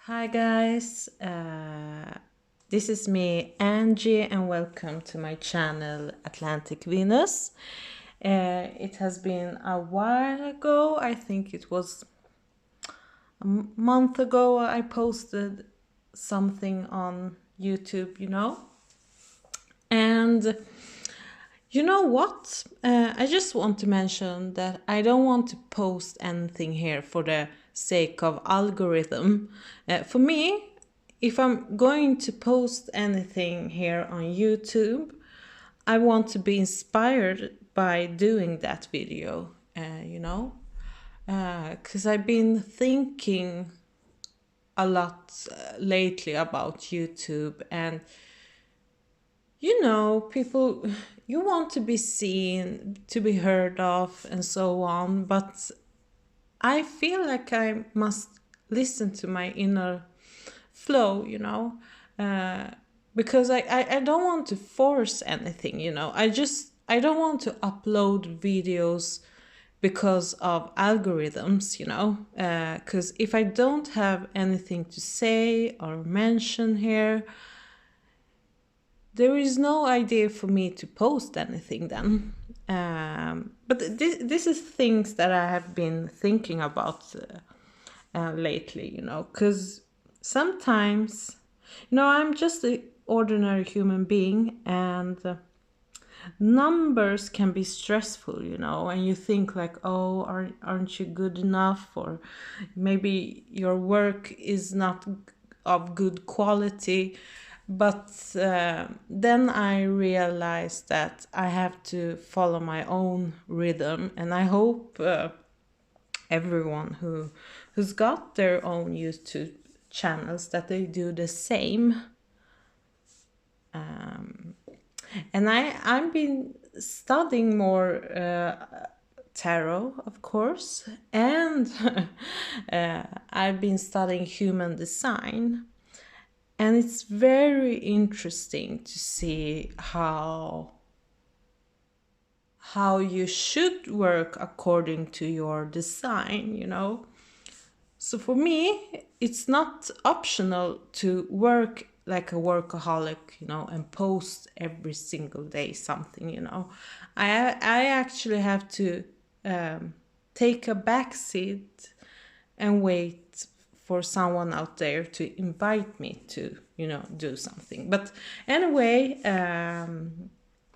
Hi guys, this is me Angie and welcome to my channel Atlantic Venus. It has been a while ago, I think it was a month ago I posted something on YouTube, and you know what? I just want to mention that I don't want to post anything here for the sake of algorithm. For me, if I'm going to post anything here on YouTube, I want to be inspired by doing that video, because I've been thinking a lot lately about YouTube and people, you want to be seen, to be heard of, and so on. But I feel like I must listen to my inner flow, because I don't want to force anything, I don't want to upload videos because of algorithms, because if I don't have anything to say or mention here, there is no idea for me to post anything then. But this is things that I have been thinking about lately, because sometimes, I'm just an ordinary human being, and numbers can be stressful, and you think like, oh, aren't you good enough? Or maybe your work is not of good quality. But then I realized that I have to follow my own rhythm, and I hope everyone who's got their own YouTube channels that they do the same. And I've been studying more tarot, of course, and I've been studying human design. And it's very interesting to see how you should work according to your design, So for me, it's not optional to work like a workaholic, and post every single day something, I actually have to take a backseat and wait for someone out there to invite me to, do something. But anyway,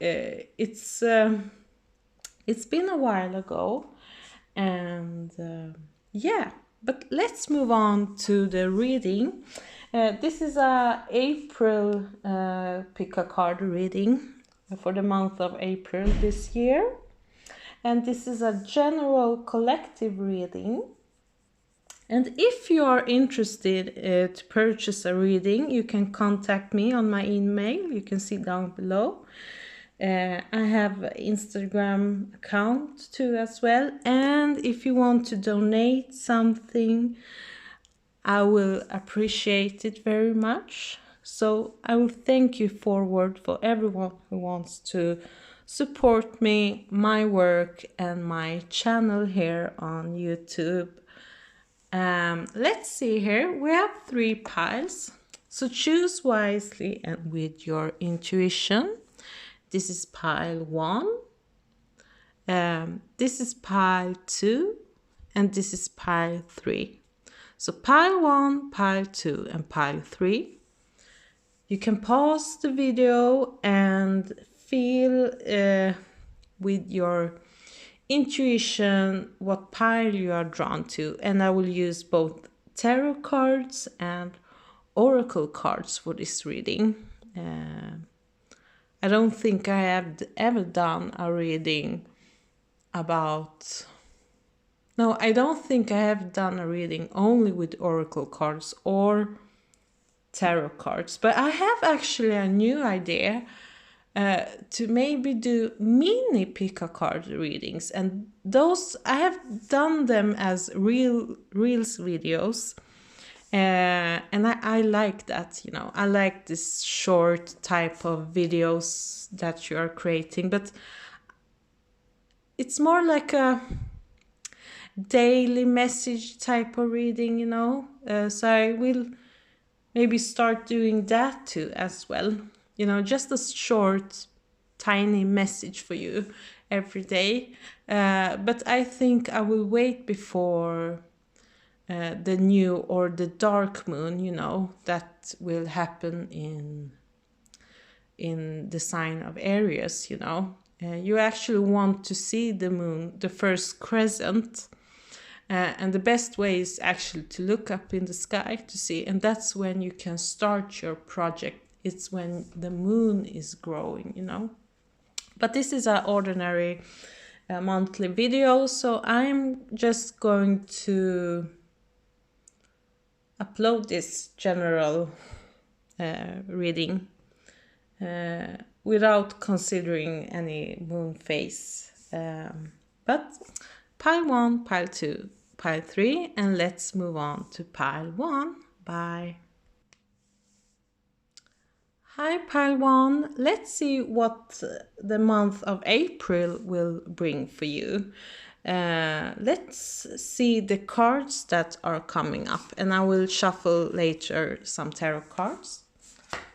it's been a while ago, and yeah. But let's move on to the reading. This is a April pick a card reading for the month of April this year, and this is a general collective reading. And if you are interested to purchase a reading, you can contact me on my email. You can see down below. I have an Instagram account too as well. And if you want to donate something, I will appreciate it very much. So I will thank you forward for everyone who wants to support me, my work, and my channel here on YouTube. Let's see here. We have 3 piles. So choose wisely and with your intuition. This is pile 1. This is pile 2. And this is pile 3. So pile 1, pile 2, and pile 3. You can pause the video and feel with your intuition what pile you are drawn to, and I will use both tarot cards and oracle cards for this reading. I don't think I have ever done a reading about... No, I don't think I have done a reading only with oracle cards or tarot cards, but I have actually a new idea to maybe do mini pick-a-card readings, and those I have done them as reels videos, and I like that, I like this short type of videos that you are creating, but it's more like daily message type of reading, you know. So I will maybe start doing that too as well. You know, just a short, tiny message for you every day. But I think I will wait before the new or the dark moon, you know, that will happen in the sign of Aries, you know. You actually want to see the moon, the first crescent. And the best way is actually to look up in the sky to see. And that's when you can start your project. It's when the moon is growing, you know. But this is an ordinary monthly video. So I'm just going to upload this general reading without considering any moon phase. But pile 1, pile 2, pile 3, and let's move on to pile 1. Bye. Hi pile 1, let's see what the month of April will bring for you. Let's see the cards that are coming up, and I will shuffle later some tarot cards.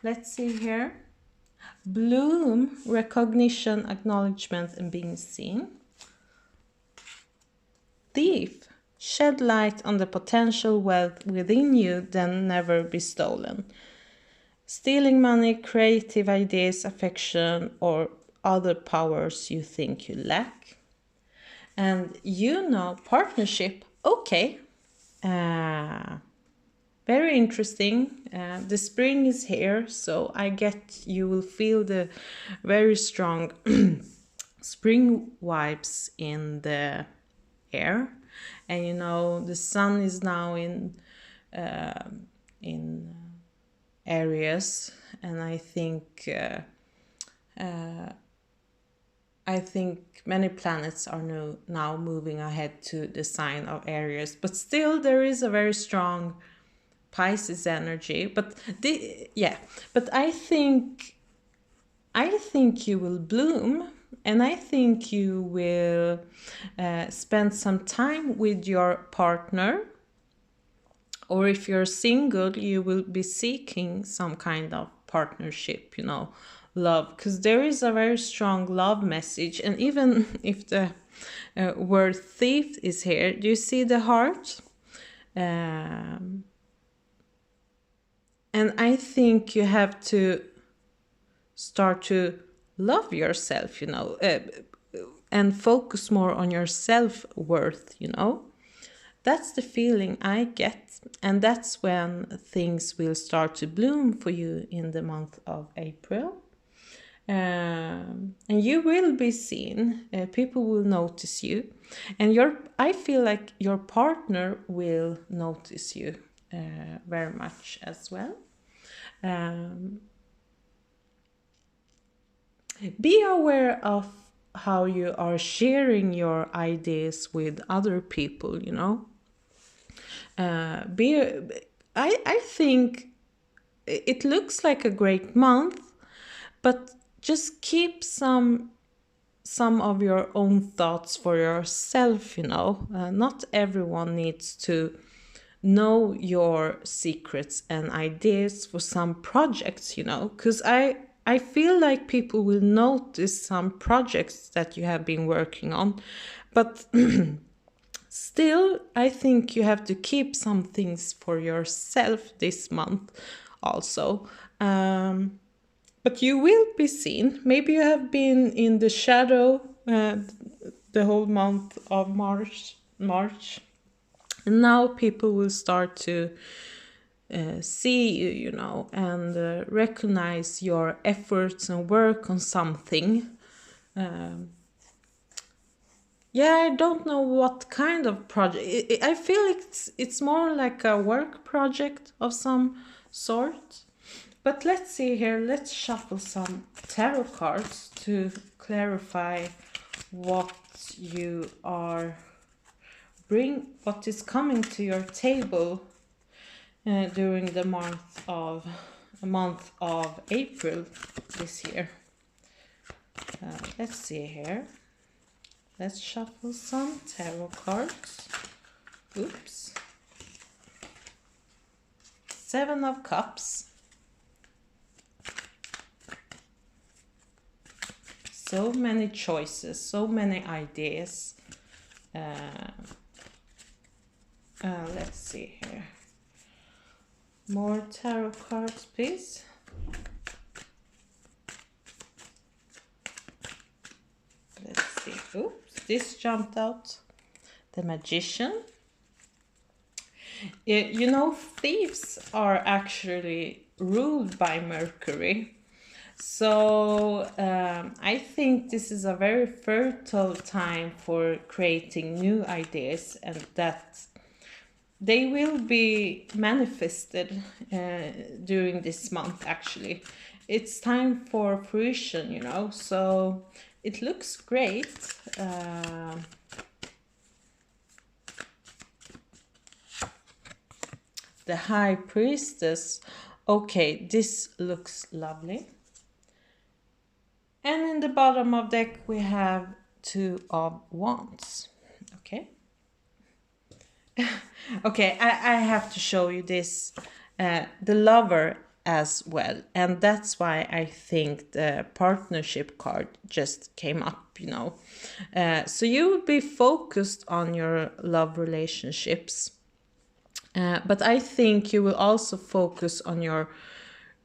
Let's see here. Bloom, recognition, acknowledgement, and being seen. Thief, shed light on the potential wealth within you, then never be stolen. Stealing money, creative ideas, affection, or other powers you think you lack. And you know, partnership, okay. Very interesting. The spring is here, so I get you will feel the very strong spring vibes in the air. And you know, the sun is now in Aries, and I think many planets are now moving ahead to the sign of Aries, but still there is a very strong Pisces energy. But I think you will bloom, and I think you will spend some time with your partner. Or if you're single, you will be seeking some kind of partnership, you know, love. Because there is a very strong love message. And even if the word thief is here, do you see the heart? And I think you have to start to love yourself, you know, and focus more on your self-worth, you know. That's the feeling I get, and that's when things will start to bloom for you in the month of April. And you will be seen, people will notice you, and I feel like your partner will notice you very much as well. Be aware of how you are sharing your ideas with other people, you know. I think it looks like a great month, but just keep some of your own thoughts for yourself, you know. Not everyone needs to know your secrets and ideas for some projects, you know, because I feel like people will notice some projects that you have been working on, but still, I think you have to keep some things for yourself this month also. But you will be seen. Maybe you have been in the shadow the whole month of March. And now people will start to see you, you know, and recognize your efforts and work on something. Yeah, I don't know what kind of project. I feel it's more like a work project of some sort. But let's see here. Let's shuffle some tarot cards to clarify what what is coming to your table during the month of April this year. Let's see here. let's shuffle some tarot cards. Oops. 7 of Cups. So many choices, so many ideas. Let's see here. More tarot cards, please. Let's see. Oops, this jumped out. The Magician. You know, thieves are actually ruled by Mercury. So I think this is a very fertile time for creating new ideas, and that they will be manifested during this month, actually. It's time for fruition, you know, so it looks great. The High Priestess. Okay, this looks lovely. And in the bottom of the deck we have 2 of Wands. Okay. Okay, I have to show you this, the Lover as well, and that's why I think the partnership card just came up, you know. So you will be focused on your love relationships, but I think you will also focus on your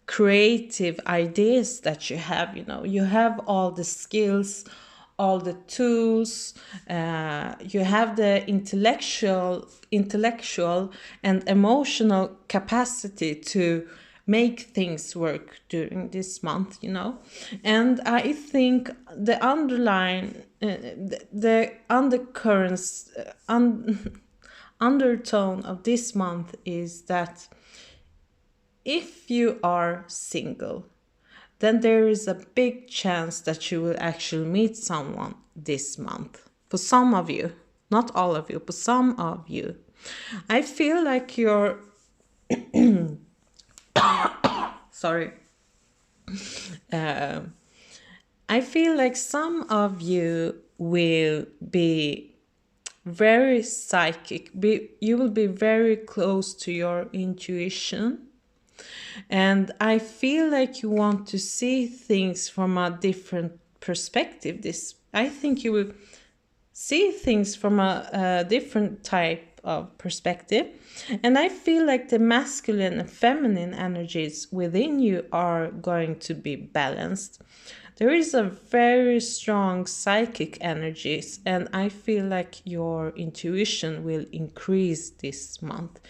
creative ideas that you have, you know. You have all the skills, all the tools, you have the intellectual and emotional capacity to make things work during this month, you know. And I think the underline, the undercurrents, undertone of this month is that if you are single, then there is a big chance that you will actually meet someone this month. For some of you, not all of you, but some of you. I feel like you're... Sorry. I feel like some of you will be very psychic. You will be very close to your intuition. And I feel like you want to see things from a different perspective. I think you will see things from a different type of perspective. And I feel like the masculine and feminine energies within you are going to be balanced. There is a very strong psychic energies, and I feel like your intuition will increase this month.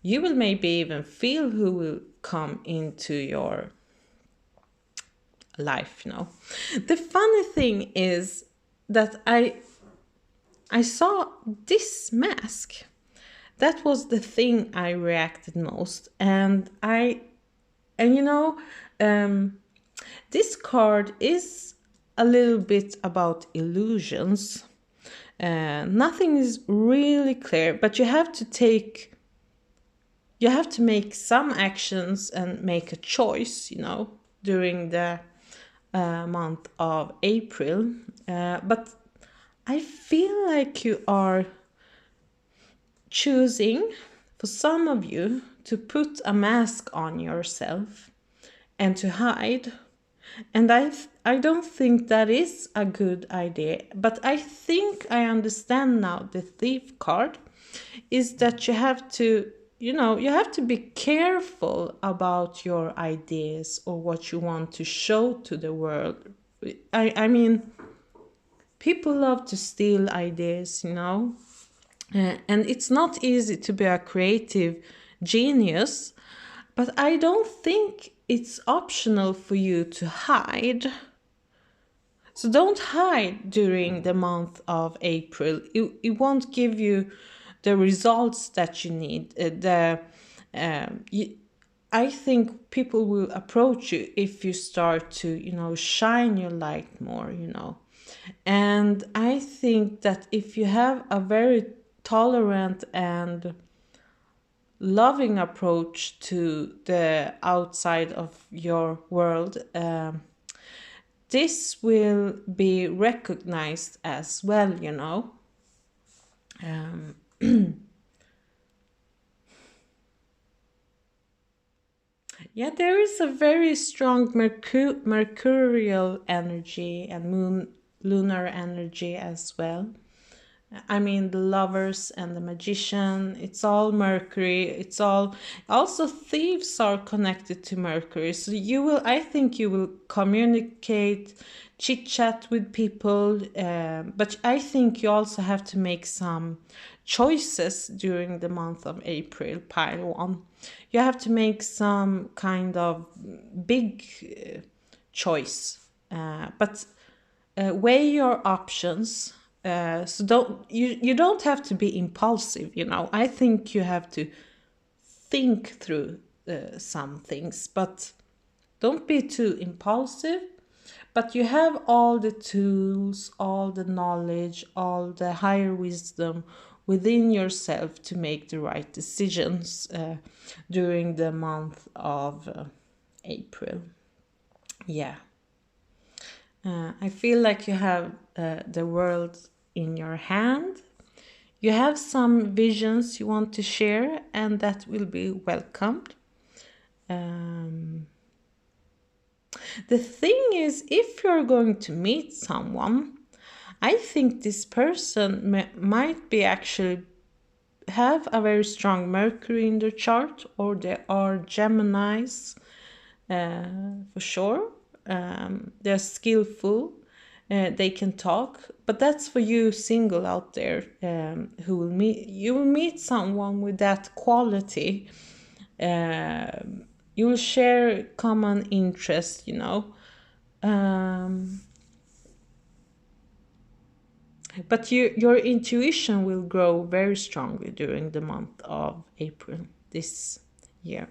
You will maybe even feel who will come into your life, you know. The funny thing is that I saw this mask. That was the thing I reacted most. And you know, this card is a little bit about illusions. Nothing is really clear, but you have to make some actions and make a choice, you know, during the month of April. But I feel like you are choosing, for some of you, to put a mask on yourself and to hide. And I don't think that is a good idea. But I think I understand now the Thief card is that you have to, you know, you have to be careful about your ideas or what you want to show to the world. I mean, people love to steal ideas, you know, and it's not easy to be a creative genius, but I don't think it's optional for you to hide. So don't hide during the month of April. It won't give you the results that you need. I think people will approach you if you start to, you know, shine your light more, you know. And I think that if you have a very tolerant and loving approach to the outside of your world, this will be recognized as well, you know. Yeah, there is a very strong mercurial energy and lunar energy as well. I mean, the lovers and the magician, it's all Mercury. It's all, also thieves are connected to Mercury. So you will, I think you will communicate, chit chat with people. But I think you also have to make some choices during the month of April, pile one. You have to make some kind of big choice. But weigh your options. So you don't have to be impulsive, you know. I think you have to think through some things, but don't be too impulsive. But you have all the tools, all the knowledge, all the higher wisdom within yourself to make the right decisions during the month of April. Yeah. I feel like you have the world in your hand. You have some visions you want to share, and that will be welcomed. The thing is, if you're going to meet someone, I think this person might be actually have a very strong Mercury in their chart, or they are Geminis for sure. They're skillful. They can talk, but that's for you single out there who will meet. You will meet someone with that quality. You will share common interest, you know. But your intuition will grow very strongly during the month of April this year.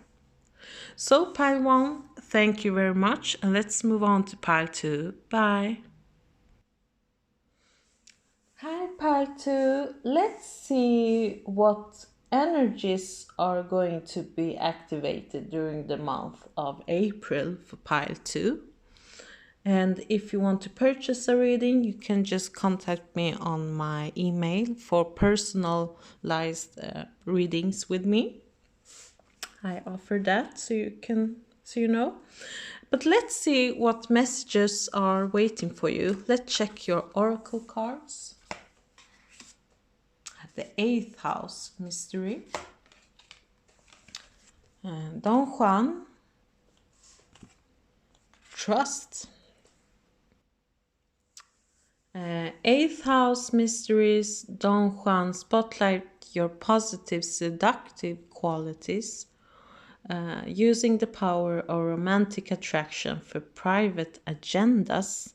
So pile one, thank you very much, and let's move on to pile two. Bye. Hi, pile two. Let's see what energies are going to be activated during the month of April for pile two. And if you want to purchase a reading, you can just contact me on my email for personalized readings with me. I offer that, so you know. But let's see what messages are waiting for you. Let's check your oracle cards. The 8th house mystery. Don Juan. Trust. 8th house mysteries. Don Juan, spotlight your positive, seductive qualities. Using the power of romantic attraction for private agendas.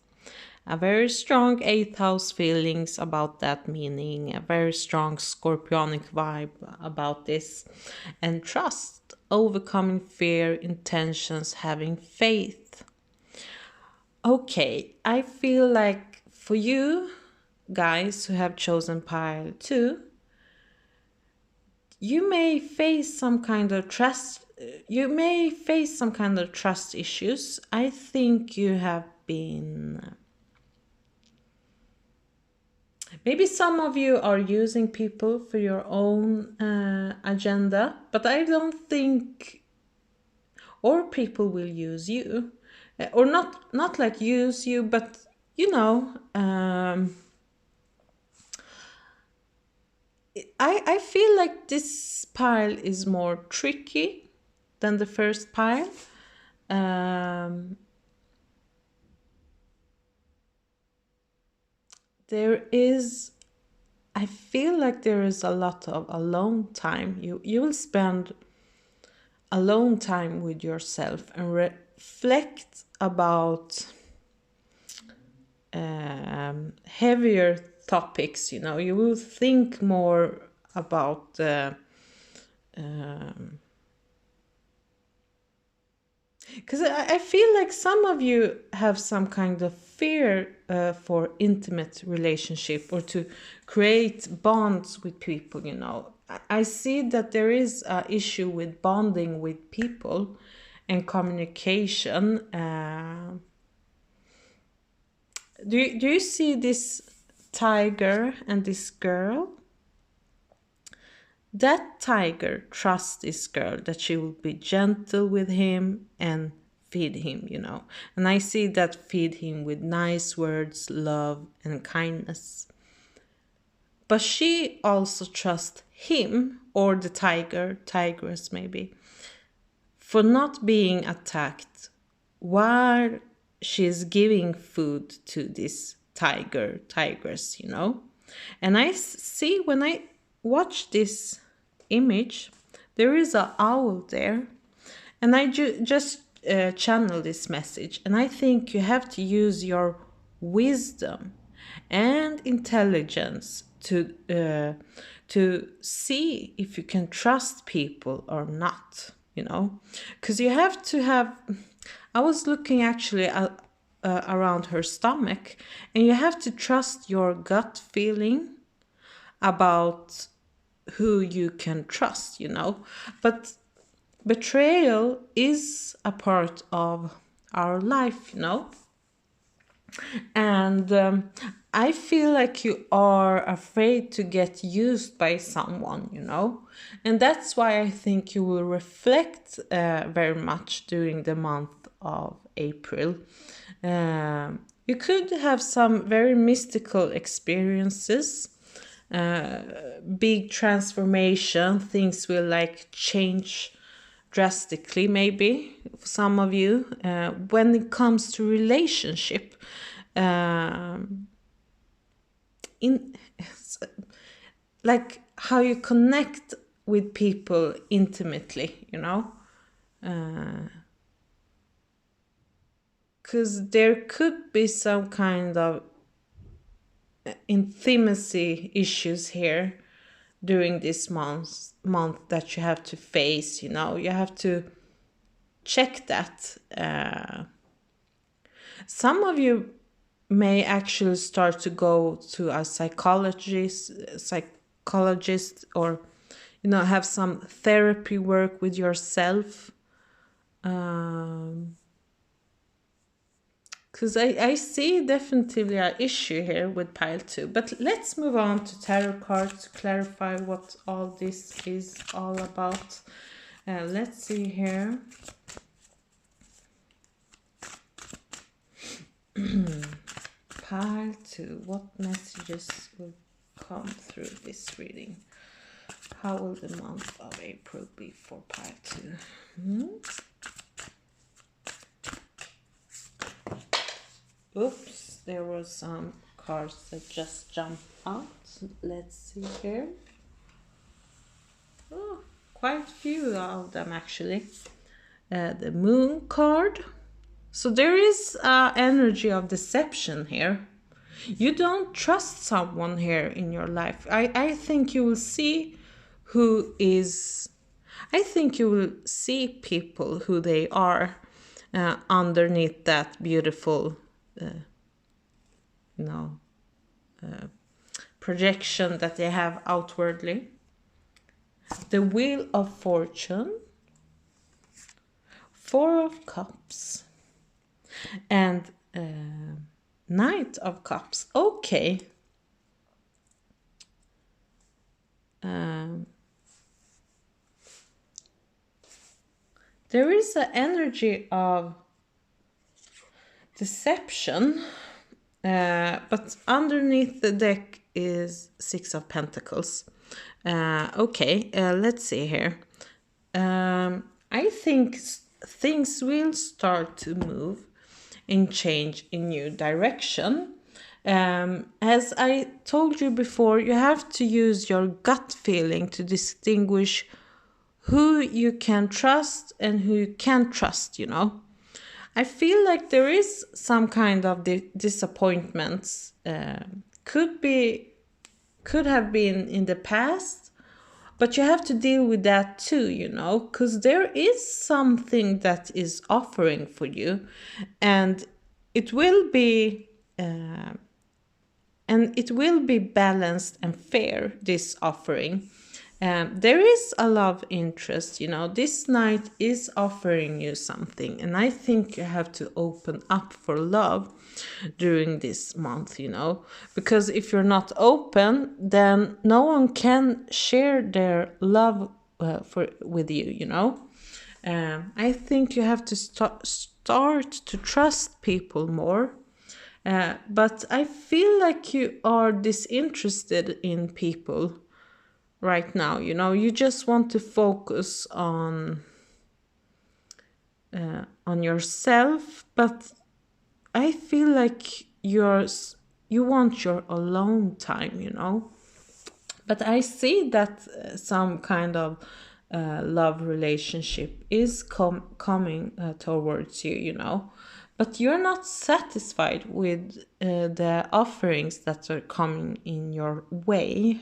A very strong 8th house feelings about that meaning, a very strong scorpionic vibe about this. And trust, overcoming fear, intentions, having faith. Okay, I feel like for you guys who have chosen pile 2, you may face some kind of trust. You may face some kind of trust issues. I think you have been. Maybe some of you are using people for your own agenda, but I don't think. Or people will use you, or not like use you, but you know. I feel like this pile is more tricky than the first pile. There is, I feel like there is a lot of alone time. You will spend alone time with yourself and reflect about heavier topics. You know, you will think more about because I feel like some of you have some kind of fear for intimate relationship or to create bonds with people, you know. I see that there is an issue with bonding with people and communication. Do you see this tiger and this girl? That tiger trusts this girl that she will be gentle with him and feed him, you know. And I see that feed him with nice words, love, and kindness. But she also trusts him, or the tiger, tigress maybe, for not being attacked while she's giving food to this tiger, tigress, you know. And I see when I watch this image, there is an owl there, and I just channel this message. And I think you have to use your wisdom and intelligence to see if you can trust people or not, you know, because you have to have. I was looking actually around her stomach, and you have to trust your gut feeling about who you can trust, you know. But betrayal is a part of our life, you know. And I feel like you are afraid to get used by someone, you know. And that's why I think you will reflect very much during the month of April. You could have some very mystical experiences, big transformation. Things will like change drastically, maybe for some of you, when it comes to relationship. In like how you connect with people intimately, you know, because there could be some kind of intimacy issues here during this month that you have to face, you know. You have to check that. Some of you may actually start to go to a psychologist, or, you know, have some therapy work with yourself. Because I see definitely an issue here with pile 2. But let's move on to tarot cards to clarify what all this is all about. Let's see here. Pile 2, what messages will come through this reading? How will the month of April be for pile 2? Oops, there were some cards that just jumped out. Let's see here. Oh, quite a few of them actually. The Moon card. So there is energy of deception here. You don't trust someone here in your life. I think you will see who is... I think you will see people who they are underneath that beautiful, projection that they have outwardly. The Wheel of Fortune. 4 of Cups. And Knight of Cups. Okay. There is an energy of deception, but underneath the deck is 6 of Pentacles. Okay, let's see here. I think things will start to move and change in new direction. As I told you before, you have to use your gut feeling to distinguish who you can trust and who you can't trust, you know. I feel like there is some kind of disappointments. Could have been in the past, but you have to deal with that too, you know, because there is something that is offering for you, and it will be balanced and fair, this offering. There is a love interest, you know. This knight is offering you something, and I think you have to open up for love during this month, you know, because if you're not open, then no one can share their love with you, you know. I think you have to start to trust people more. But I feel like you are disinterested in people right now, you know. You just want to focus on yourself, but I feel like you want your alone time, you know. But I see that some kind of love relationship is coming towards you, you know. But you're not satisfied with the offerings that are coming in your way.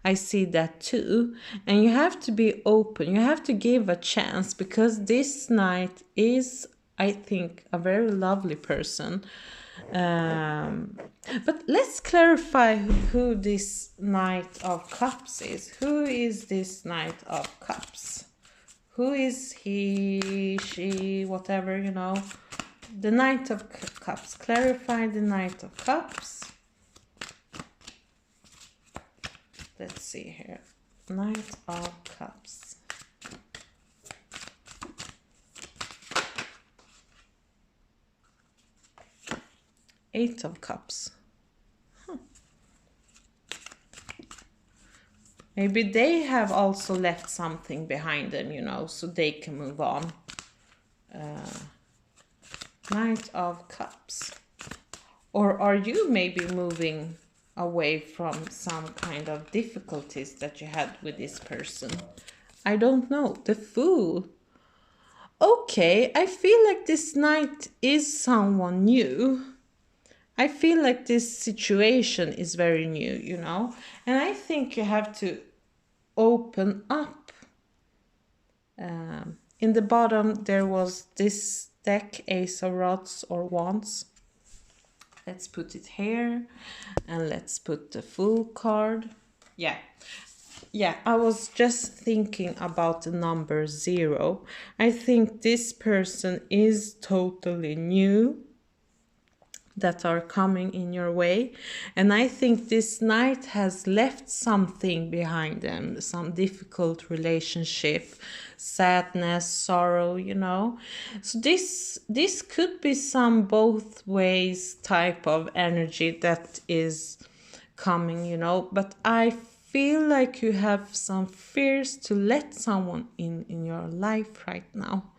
I see that too. And you have to be open. You have to give a chance, because this knight is, I think, a very lovely person. But let's clarify who this Knight of Cups is. Who is this Knight of Cups? Who is he, she, whatever, you know? The Knight of Cups. Clarify the Knight of Cups. Let's see here. Knight of Cups. Eight of Cups. Maybe they have also left something behind them, you know, so they can move on. Knight of Cups. Or are you maybe moving away from some kind of difficulties that you had with this person? I don't know. The Fool. Okay, I feel like this knight is someone new. I feel like this situation is very new, you know. And I think you have to open up. In the bottom there was this deck, Ace of Rods or Wands. Let's put it here, and let's put the Fool card. Yeah, I was just thinking about the number 0. I think this person is totally new that are coming in your way, and I think this knight has left something behind them, some difficult relationship, sadness, sorrow, you know. So this could be some both ways type of energy that is coming, you know. But I feel like you have some fears to let someone in your life right now.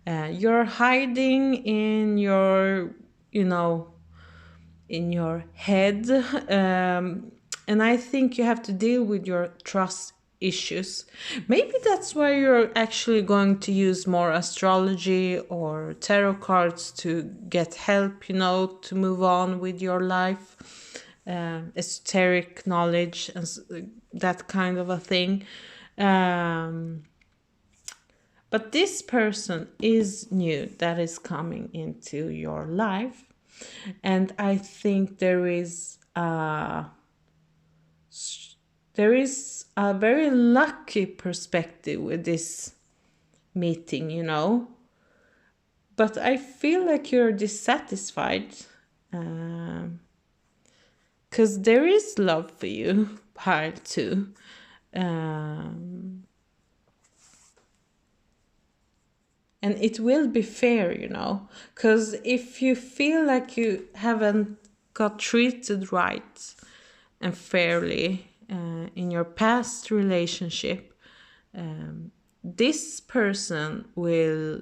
You're hiding in your, you know, in your head, and I think you have to deal with your trust issues. Maybe that's why you're actually going to use more astrology or tarot cards to get help, you know, to move on with your life, esoteric knowledge and that kind of a thing. But this person is new that is coming into your life. And I think there is a very lucky perspective with this meeting, you know. But I feel like you're dissatisfied, because there is love for you, pile 2. And it will be fair, you know, because if you feel like you haven't got treated right and fairly in your past relationship, this person will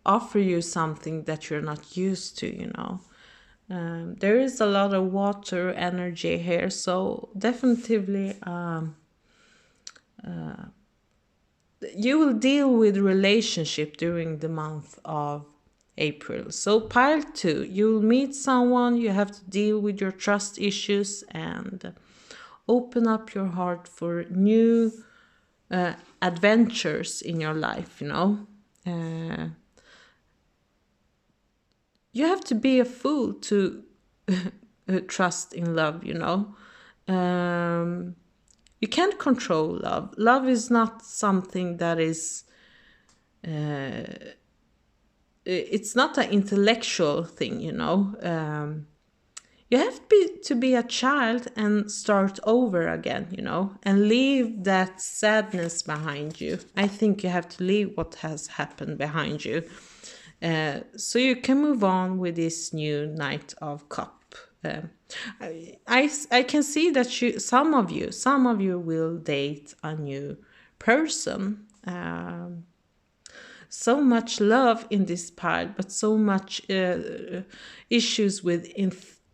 offer you something that you're not used to, you know. There is a lot of water energy here, so definitely you will deal with relationship during the month of April. So pile 2, you'll meet someone, you have to deal with your trust issues and open up your heart for new adventures in your life, you know. You have to be a fool to trust in love, you know. you can't control love. Love is not something that is, it's not an intellectual thing, you know. You have to be a child and start over again, you know, and leave that sadness behind you. I think you have to leave what has happened behind you, so you can move on with this new Knight of Cup. I can see that some of you will date a new person. So much love in this pile, but so much issues with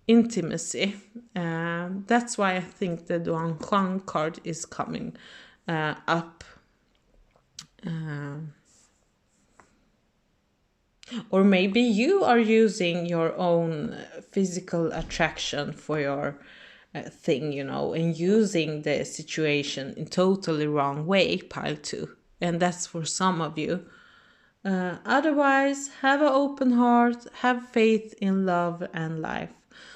intimacy. That's why I think the Duan Huang card is coming up. Or maybe you are using your own physical attraction for your thing, you know, and using the situation in totally wrong way, pile 2. And that's for some of you. Otherwise, have an open heart, have faith in love and life.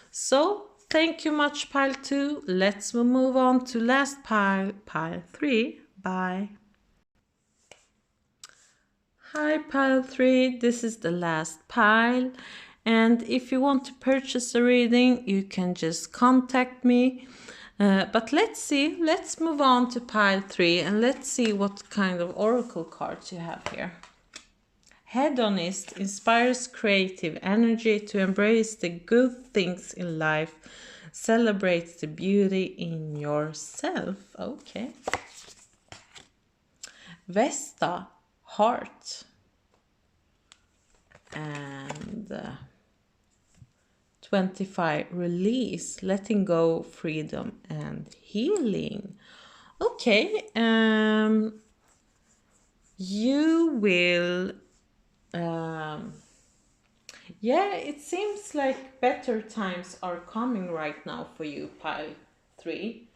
So, thank you much, pile 2. Let's move on to last pile, pile 3. Bye. Hi, pile 3. This is the last pile. And if you want to purchase a reading, you can just contact me. But let's move on to pile 3 and let's see what kind of oracle cards you have here. Hedonist inspires creative energy to embrace the good things in life, celebrates the beauty in yourself. Okay. Vesta, heart. And 25, release, letting go, freedom and healing. Okay, you will, yeah, it seems like better times are coming right now for you, pile 3.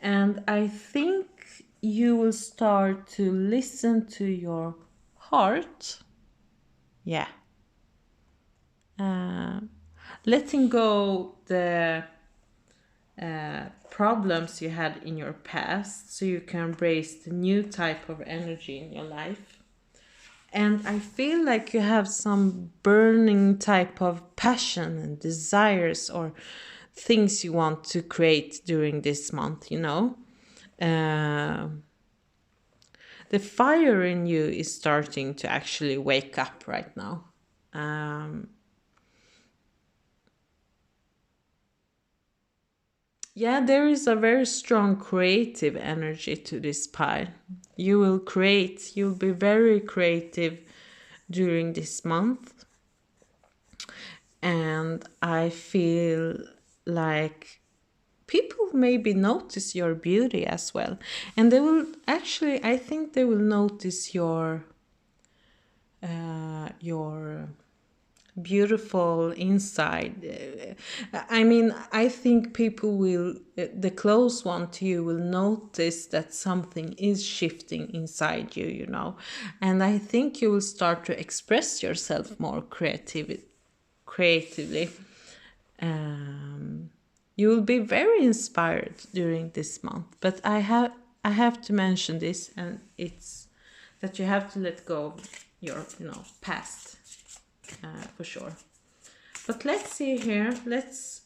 And I think you will start to listen to your heart. Yeah. Letting go the problems you had in your past so you can embrace the new type of energy in your life. And I feel like you have some burning type of passion and desires or things you want to create during this month, you know. The fire in you is starting to actually wake up right now. Yeah, there is a very strong creative energy to this pile. You will create, you'll be very creative during this month. And I feel like people maybe notice your beauty as well. And they will actually, I think they will notice your beautiful inside. I mean, I think people will, the close one to you will notice that something is shifting inside you, you know. And I think you will start to express yourself more creatively. You will be very inspired during this month. But I have to mention this, and it's that you have to let go of your, you know, past. For sure. But let's see here. Let's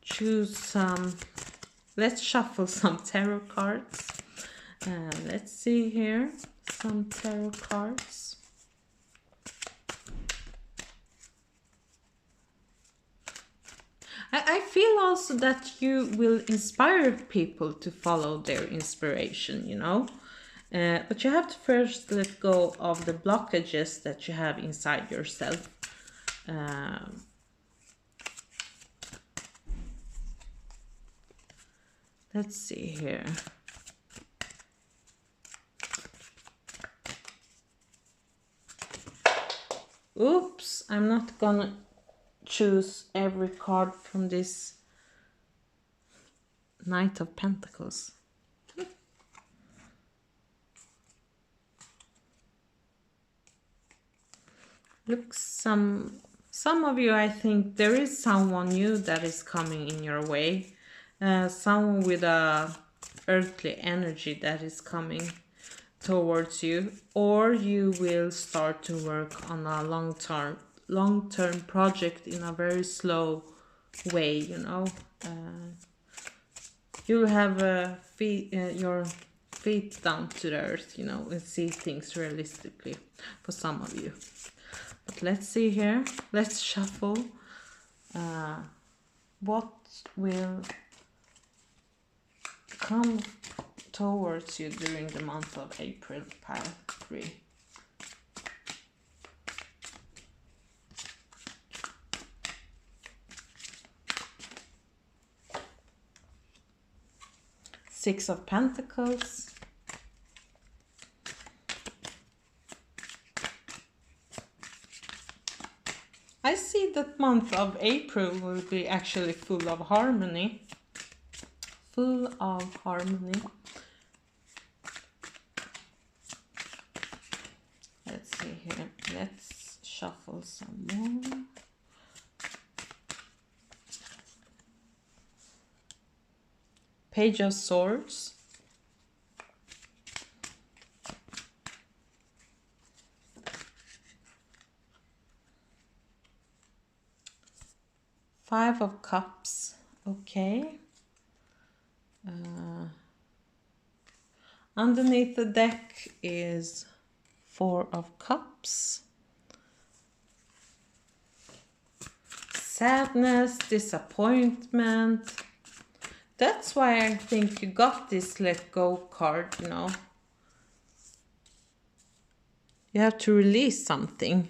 choose some. Let's shuffle some tarot cards. Let's see here. Some tarot cards. I feel also that you will inspire people to follow their inspiration, you know. But you have to first let go of the blockages that you have inside yourself. Let's see here. Oops, I'm not gonna choose every card from this Knight of Pentacles. Looks some Some of you, I think there is someone new that is coming in your way. Someone with a earthly energy that is coming towards you, or you will start to work on a long-term project in a very slow way, you know. You'll have your feet down to the earth, you know, and see things realistically for some of you. But let's see here. Let's shuffle. What will come towards you during the month of April, pile 3? Six of Pentacles. I see that month of April will be actually full of harmony. Full of harmony. Let's see here. Let's shuffle some more. Page of Swords. Five of Cups. Okay. Underneath the deck is Four of Cups. Sadness, disappointment. That's why I think you got this let go card, you know. You have to release something.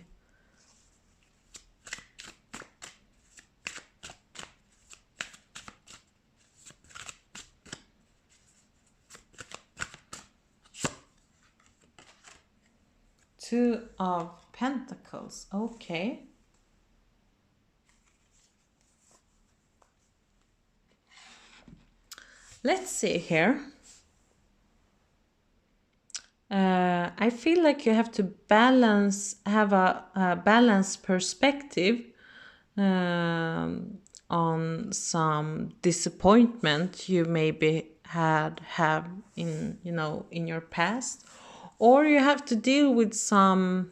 Two of Pentacles, okay. Let's see here. I feel like you have to have a balanced perspective on some disappointment you maybe have in, you know, in your past, or you have to deal with some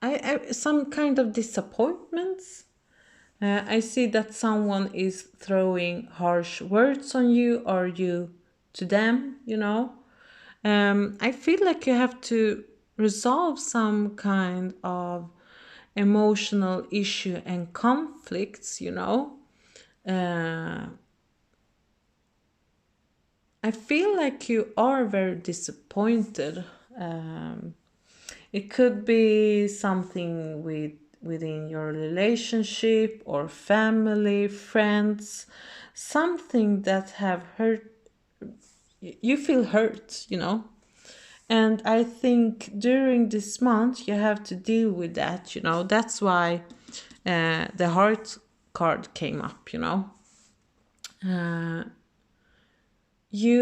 kind of disappointments. I see that someone is throwing harsh words on you, or you to them, you know. I feel like you have to resolve some kind of emotional issue and conflicts, you know. I feel like you are very disappointed. It could be something within your relationship or family, friends, something that have hurt. You feel hurt, you know. And I think during this month you have to deal with that, you know. That's why the heart card came up, you know. You